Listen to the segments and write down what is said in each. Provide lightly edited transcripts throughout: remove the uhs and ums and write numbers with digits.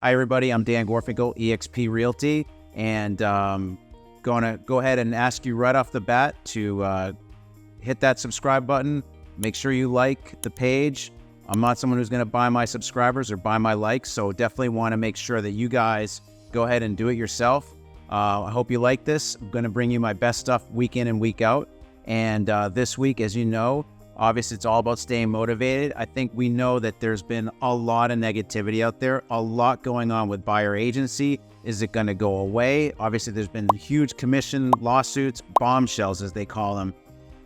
Hi, everybody. I'm Dan Gorfinkel, eXp Realty, and going to go ahead and ask you right off the bat to hit that subscribe button. Make sure you like the page. I'm not someone who's going to buy my subscribers or buy my likes, so definitely want to make sure that you guys go ahead and do it yourself. I hope you like this. I'm going to bring you my best stuff week in and week out. And this week, as you know, obviously, it's all about staying motivated. I think we know that there's been a lot of negativity out there, a lot going on with buyer agency. Is it going to go away? Obviously, there's been huge commission lawsuits, bombshells, as they call them.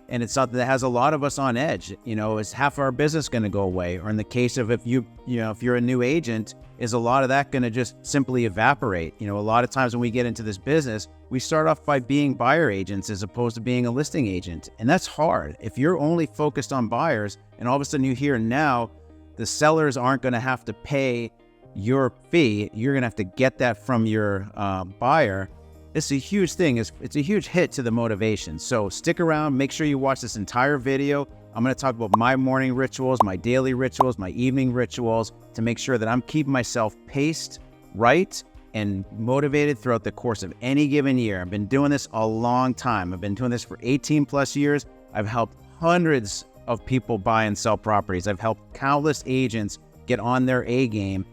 And it's something that has a lot of us on edge. You know, is half our business going to go away? Or in the case of if you're a new agent, is a lot of that going to just simply evaporate? You know, a lot of times when we get into this business, we start off by being buyer agents as opposed to being a listing agent. And that's hard. If you're only focused on buyers and all of a sudden you hear now the sellers aren't going to have to pay your fee, you're going to have to get that from your buyer. It's a huge thing. It's a huge hit to the motivation. So stick around. Make sure you watch this entire video. I'm going to talk about my morning rituals, my daily rituals, my evening rituals to make sure that I'm keeping myself paced right and motivated throughout the course of any given year. I've been doing this a long time. I've been doing this for 18 plus years. I've helped hundreds of people buy and sell properties. I've helped countless agents get on their A game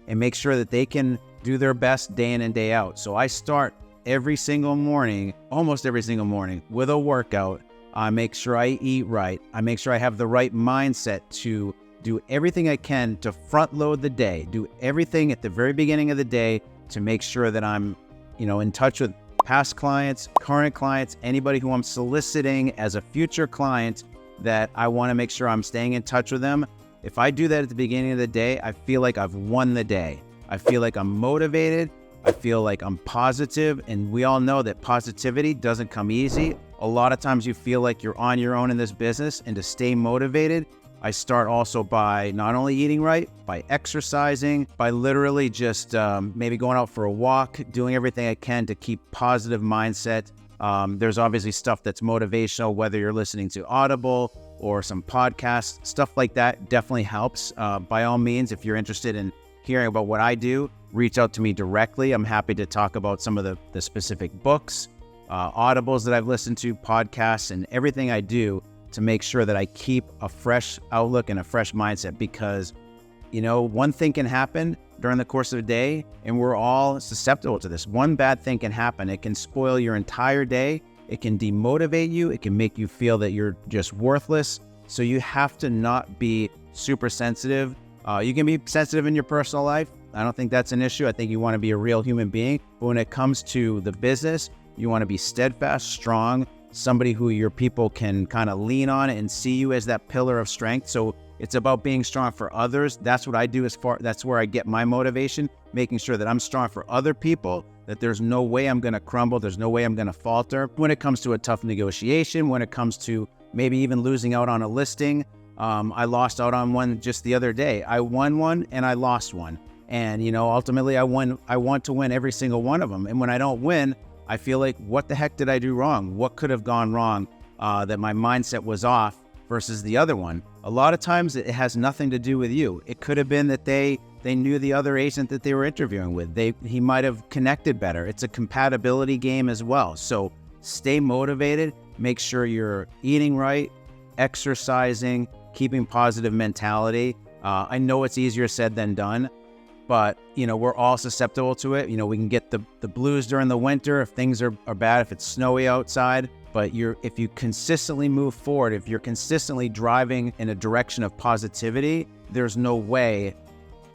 and make sure that they can do their best day in and day out. So I start every single morning, almost every single morning, with a workout. I make sure I eat right. I make sure I have the right mindset to do everything I can to front load the day, do everything at the very beginning of the day to make sure that I'm, in touch with past clients, current clients, anybody who I'm soliciting as a future client, that I want to make sure I'm staying in touch with them. If I do that at the beginning of the day, I feel like I've won the day. I feel like I'm motivated. I feel like I'm positive, and we all know that positivity doesn't come easy. A lot of times you feel like you're on your own in this business, and to stay motivated, I start also by not only eating right, by exercising, by literally just maybe going out for a walk, doing everything I can to keep positive mindset. There's obviously stuff that's motivational, whether you're listening to Audible or some podcasts, stuff like that definitely helps. By all means, if you're interested in hearing about what I do, reach out to me directly. I'm happy to talk about some of the specific books, audibles that I've listened to, podcasts, and everything I do to make sure that I keep a fresh outlook and a fresh mindset, because, one thing can happen during the course of a day, and we're all susceptible to this. One bad thing can happen. It can spoil your entire day. It can demotivate you. It can make you feel that you're just worthless. So you have to not be super sensitive. You can be sensitive in your personal life. I don't think that's an issue. I think you want to be a real human being. But when it comes to the business, you want to be steadfast, strong, somebody who your people can kind of lean on and see you as that pillar of strength. So it's about being strong for others. That's what I do that's where I get my motivation, making sure that I'm strong for other people, that there's no way I'm going to crumble. There's no way I'm going to falter. When it comes to a tough negotiation, when it comes to maybe even losing out on a listing, I lost out on one just the other day. I won one and I lost one. And, ultimately I want to win every single one of them. And when I don't win, I feel like, what the heck did I do wrong? What could have gone wrong that my mindset was off versus the other one? A lot of times it has nothing to do with you. It could have been that they knew the other agent that they were interviewing with. He might have connected better. It's a compatibility game as well. So stay motivated. Make sure you're eating right, exercising, keeping positive mentality. I know it's easier said than done, but, we're all susceptible to it. We can get the blues during the winter if things are bad, if it's snowy outside. But if you consistently move forward, if you're consistently driving in a direction of positivity, there's no way,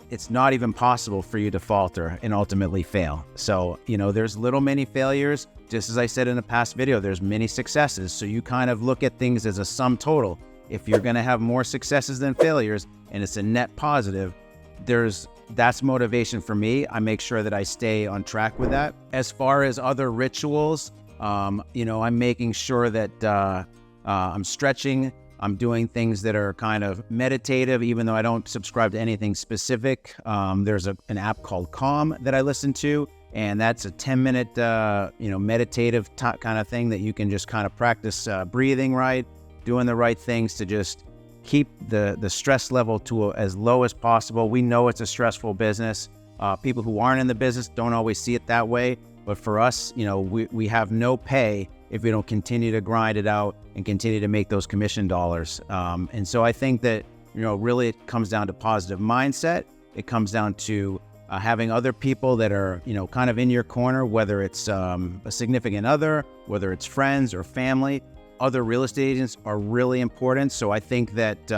it's not even possible for you to falter and ultimately fail. So, there's little mini failures. Just as I said in a past video, there's many successes. So you kind of look at things as a sum total. If you're going to have more successes than failures and it's a net positive, that's motivation for me. I make sure that I stay on track with that. As far as other rituals, I'm making sure that I'm stretching. I'm doing things that are kind of meditative, even though I don't subscribe to anything specific. There's an app called Calm that I listen to, and that's a 10-minute, meditative kind of thing that you can just kind of practice breathing right, doing the right things to just keep the stress level to as low as possible. We know it's a stressful business. People who aren't in the business don't always see it that way. But for us, we have no pay if we don't continue to grind it out and continue to make those commission dollars. And so I think that, really it comes down to positive mindset. It comes down to having other people that are, kind of in your corner, whether it's a significant other, whether it's friends or family. Other real estate agents are really important. So I think that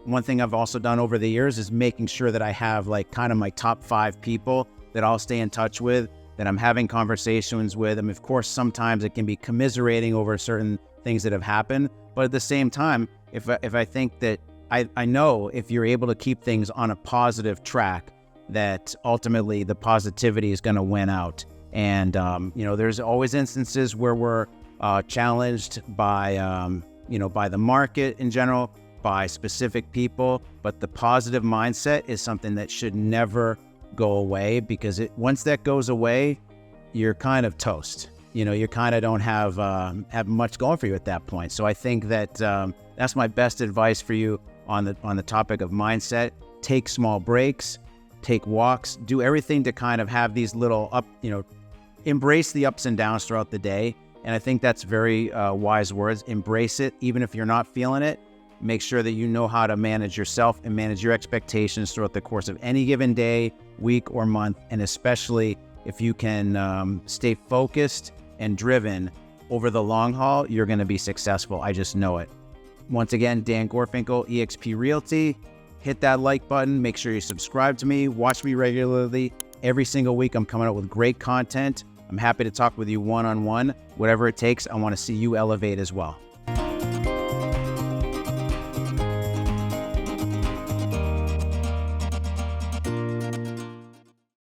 one thing I've also done over the years is making sure that I have kind of my top 5 people that I'll stay in touch with, that I'm having conversations with. I mean, of course, sometimes it can be commiserating over certain things that have happened. But at the same time, if I think that I know if you're able to keep things on a positive track, that ultimately the positivity is going to win out. And, there's always instances where we're challenged by, by the market in general, by specific people. But the positive mindset is something that should never go away, because once that goes away, you're kind of toast. You kind of don't have much going for you at that point. So I think that that's my best advice for you on the topic of mindset. Take small breaks, take walks, do everything to kind of have these little embrace the ups and downs throughout the day. And I think that's very wise words. Embrace it, even if you're not feeling it. Make sure that you know how to manage yourself and manage your expectations throughout the course of any given day, week, or month. And especially if you can stay focused and driven over the long haul, you're going to be successful. I just know it. Once again, Dan Gorfinkel, eXp Realty. Hit that like button. Make sure you subscribe to me. Watch me regularly. Every single week, I'm coming out with great content. I'm happy to talk with you one-on-one. Whatever it takes, I want to see you elevate as well.